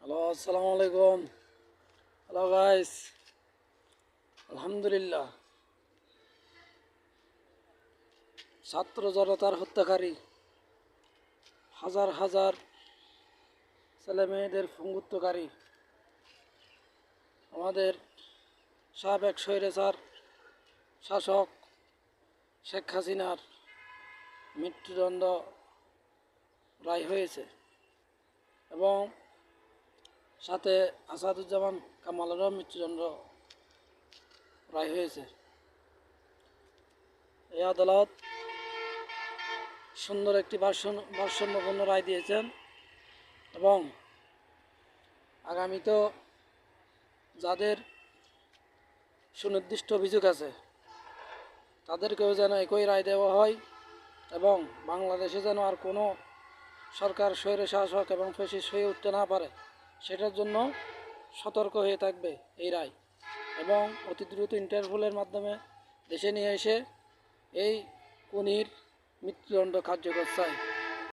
Hello, আসসালামু আলাইকুম। Hello guys, আলহামদুলিল্লাহ। ছাত্র জনতার হত্যাকারী হাজার হাজার ছেলে মেয়েদের পঙ্গুত্বকারী আমাদের সাবেক স্বৈরাচার শাসক শেখ হাসিনার মৃত্যুদণ্ড রায় হয়েছে এবং সাথে আসাদুজ্জামান কামালেরও মৃত্যুদণ্ড রায় হয়েছে। এই আদালত সুন্দর একটি ভারসাম্যপূর্ণ রায় দিয়েছেন এবং আগামীতেও যাদের সুনির্দিষ্ট অভিযোগ আছে তাদেরকেও যেন একই রায় দেওয়া হয় এবং বাংলাদেশে যেন আর কোনো সরকার স্বৈরশাসক এবং ফ্যাসিস্ট হয়ে উঠতে না পারে সেটার জন্য সতর্ক হয়ে থাকবে এই রায়, এবং অতি দ্রুত ইন্টারপোলের মাধ্যমে দেশে নিয়ে এসে এই খুনির মৃত্যুদণ্ড কার্যকর চাই।